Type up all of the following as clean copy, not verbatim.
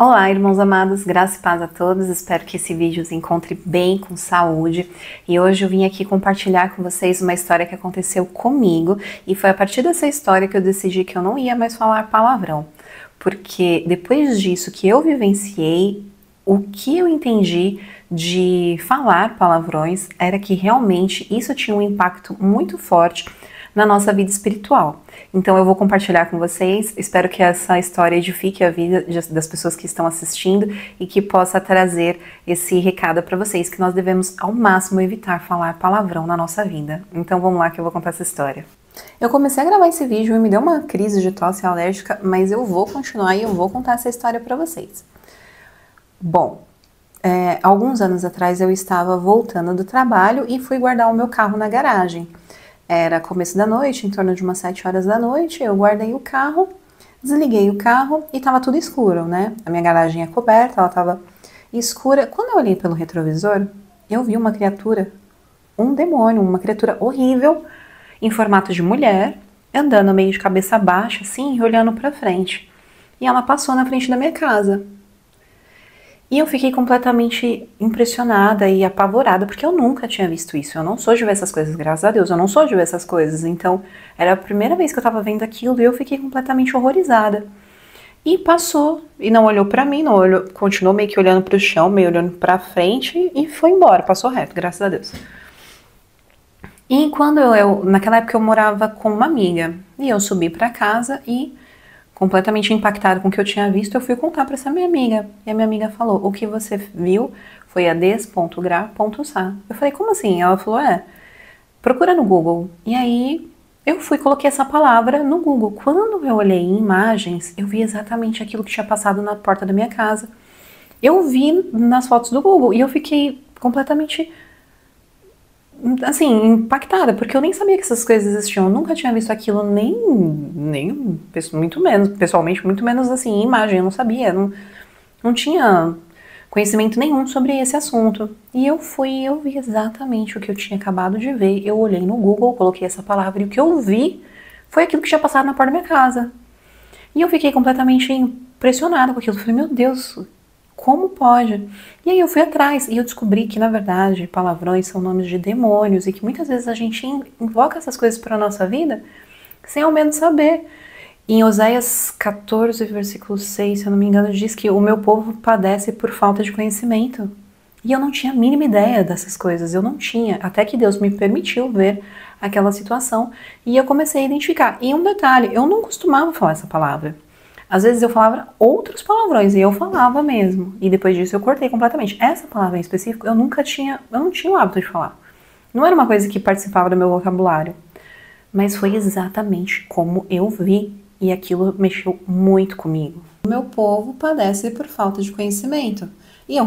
Olá, irmãos amados, graça e paz a todos. Espero que esse vídeo os encontre bem, com saúde. E hoje eu vim aqui compartilhar com vocês uma história que aconteceu comigo. E foi a partir dessa história que eu decidi que eu não ia mais falar palavrão. Porque depois disso que eu vivenciei, o que eu entendi de falar palavrões era que realmente isso tinha um impacto muito forte na nossa vida espiritual. Então eu vou compartilhar com vocês, espero que essa história edifique a vida das pessoas que estão assistindo e que possa trazer esse recado para vocês, que nós devemos ao máximo evitar falar palavrão na nossa vida. Então vamos lá que eu vou contar essa história. Eu comecei a gravar esse vídeo e me deu uma crise de tosse alérgica, mas eu vou continuar e eu vou contar essa história para vocês. Bom, alguns anos atrás eu estava voltando do trabalho e fui guardar o meu carro na garagem. Era começo da noite, em torno de umas 7 horas da noite, eu guardei o carro, desliguei o carro e tava tudo escuro, né? A minha garagem é coberta, ela tava escura. Quando eu olhei pelo retrovisor, eu vi uma criatura, um demônio, uma criatura horrível, em formato de mulher, andando meio de cabeça baixa, assim, e olhando pra frente. E ela passou na frente da minha casa. E eu fiquei completamente impressionada e apavorada, porque eu nunca tinha visto isso. Eu não sou de ver essas coisas, graças a Deus, eu não sou de ver essas coisas. Então, era a primeira vez que eu tava vendo aquilo e eu fiquei completamente horrorizada. E passou, e não olhou pra mim, não olhou, continuou meio que olhando pro chão, meio olhando pra frente e foi embora, passou reto, graças a Deus. E naquela época eu morava com uma amiga, e eu subi pra casa e completamente impactada com o que eu tinha visto, eu fui contar para essa minha amiga. E a minha amiga falou, o que você viu foi a des.gra.sa. Eu falei, como assim? Ela falou, procura no Google. E aí eu fui e coloquei essa palavra no Google. Quando eu olhei em imagens, eu vi exatamente aquilo que tinha passado na porta da minha casa. Eu vi nas fotos do Google e eu fiquei completamente, assim, impactada, porque eu nem sabia que essas coisas existiam, eu nunca tinha visto aquilo, nem muito menos, pessoalmente, muito menos assim, em imagem, eu não sabia, não tinha conhecimento nenhum sobre esse assunto. E eu vi exatamente o que eu tinha acabado de ver, eu olhei no Google, coloquei essa palavra, e o que eu vi foi aquilo que tinha passado na porta da minha casa. E eu fiquei completamente impressionada com aquilo, eu falei, meu Deus, como pode? E aí eu fui atrás e eu descobri que, na verdade, palavrões são nomes de demônios e que muitas vezes a gente invoca essas coisas para a nossa vida sem ao menos saber. Em Oséias 14, versículo 6, se eu não me engano, diz que o meu povo padece por falta de conhecimento. E eu não tinha a mínima ideia dessas coisas, eu não tinha, até que Deus me permitiu ver aquela situação e eu comecei a identificar. E um detalhe, eu não costumava falar essa palavra. Às vezes eu falava outros palavrões e eu falava mesmo. E depois disso eu cortei completamente. Essa palavra em específico eu não tinha o hábito de falar. Não era uma coisa que participava do meu vocabulário. Mas foi exatamente como eu vi. E aquilo mexeu muito comigo. O meu povo padece por falta de conhecimento. E eu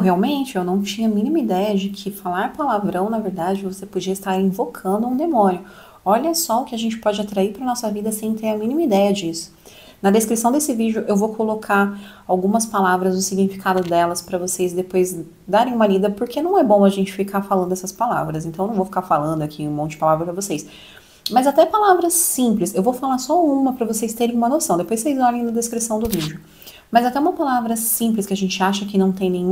não tinha a mínima ideia de que falar palavrão, na verdade, você podia estar invocando um demônio. Olha só o que a gente pode atrair para nossa vida sem ter a mínima ideia disso. Na descrição desse vídeo eu vou colocar algumas palavras, o significado delas, para vocês depois darem uma lida, porque não é bom a gente ficar falando essas palavras, então eu não vou ficar falando aqui um monte de palavras para vocês. Mas até palavras simples, eu vou falar só uma para vocês terem uma noção, depois vocês olhem na descrição do vídeo. Mas até uma palavra simples que a gente acha que não tem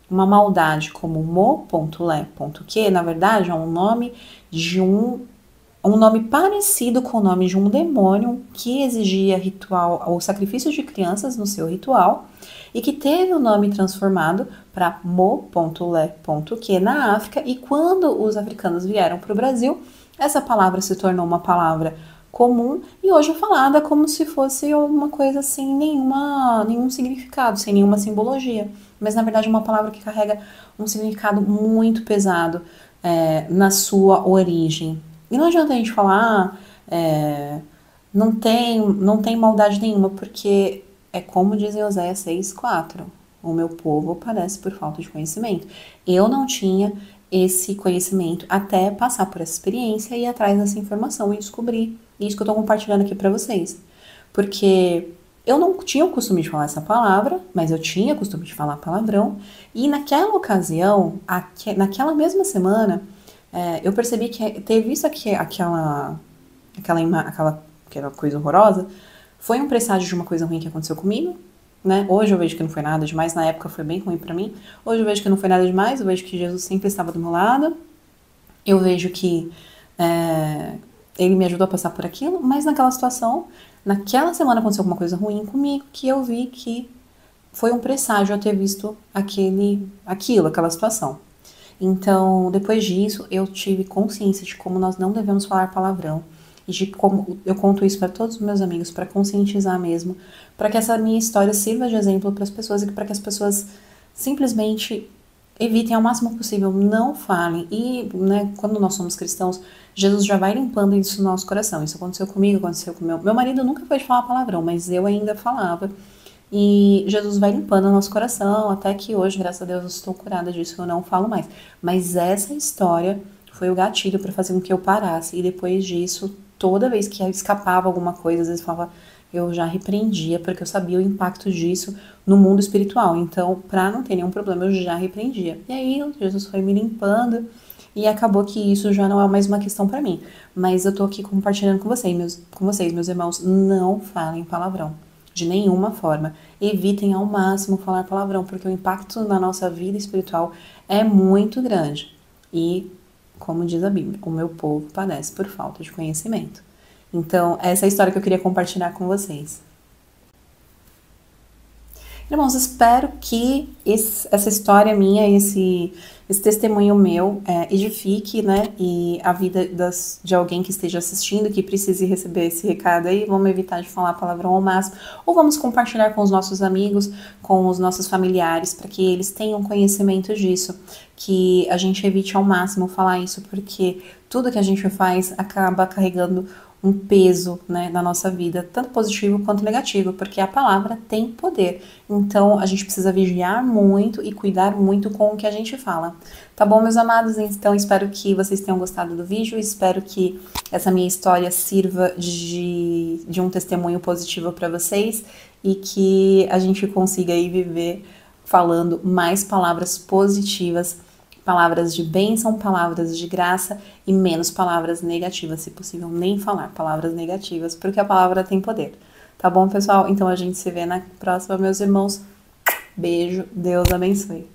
uma maldade, como mo.le.que, na verdade é um nome de um nome parecido com o nome de um demônio que exigia ritual ou sacrifício de crianças no seu ritual e que teve o nome transformado para mo.le.que na África, e quando os africanos vieram para o Brasil, essa palavra se tornou uma palavra comum e hoje é falada como se fosse uma coisa sem nenhum significado, sem nenhuma simbologia, mas na verdade é uma palavra que carrega um significado muito pesado na sua origem. E não adianta a gente falar, não tem maldade nenhuma, porque é como dizem Oséias 6:4, o meu povo padece por falta de conhecimento. Eu não tinha esse conhecimento até passar por essa experiência e ir atrás dessa informação e descobrir. Isso que eu tô compartilhando aqui pra vocês. Porque eu não tinha o costume de falar essa palavra, mas eu tinha o costume de falar palavrão. E naquela ocasião, naquela mesma semana, eu percebi que ter visto aquela coisa horrorosa foi um presságio de uma coisa ruim que aconteceu comigo, né? Hoje eu vejo que não foi nada demais, na época foi bem ruim pra mim. Hoje eu vejo que não foi nada demais, eu vejo que Jesus sempre estava do meu lado. Eu vejo que ele me ajudou a passar por aquilo, mas naquela situação, naquela semana aconteceu alguma coisa ruim comigo que eu vi que foi um presságio eu ter visto aquela situação. Então, depois disso, eu tive consciência de como nós não devemos falar palavrão e de como eu conto isso para todos os meus amigos, para conscientizar mesmo, para que essa minha história sirva de exemplo para as pessoas e para que as pessoas simplesmente evitem ao máximo possível, não falem. E, né, quando nós somos cristãos, Jesus já vai limpando isso no nosso coração. Isso aconteceu comigo, aconteceu com meu marido, nunca foi de falar palavrão, mas eu ainda falava. E Jesus vai limpando o nosso coração, até que hoje, graças a Deus, eu estou curada disso, eu não falo mais. Mas essa história foi o gatilho para fazer com que eu parasse. E depois disso, toda vez que escapava alguma coisa, às vezes falava, eu já repreendia, porque eu sabia o impacto disso no mundo espiritual. Então, para não ter nenhum problema, eu já repreendia. E aí, Jesus foi me limpando e acabou que isso já não é mais uma questão para mim. Mas eu tô aqui compartilhando com vocês, meus irmãos, não falem palavrão. De nenhuma forma. Evitem ao máximo falar palavrão, porque o impacto na nossa vida espiritual é muito grande. E, como diz a Bíblia, o meu povo padece por falta de conhecimento. Então, essa é a história que eu queria compartilhar com vocês. Irmãos, espero que essa história minha, esse testemunho meu edifique, né, e a vida de alguém que esteja assistindo, que precise receber esse recado aí. Vamos evitar de falar palavrão ao máximo, ou vamos compartilhar com os nossos amigos, com os nossos familiares, para que eles tenham conhecimento disso, que a gente evite ao máximo falar isso, porque tudo que a gente faz acaba carregando um peso, né, na nossa vida, tanto positivo quanto negativo, porque a palavra tem poder. Então, a gente precisa vigiar muito e cuidar muito com o que a gente fala. Tá bom, meus amados? Então, espero que vocês tenham gostado do vídeo, espero que essa minha história sirva de um testemunho positivo para vocês e que a gente consiga aí viver falando mais palavras positivas, palavras de bênção, palavras de graça e menos palavras negativas, se possível, nem falar palavras negativas, porque a palavra tem poder. Tá bom, pessoal? Então a gente se vê na próxima, meus irmãos. Beijo, Deus abençoe.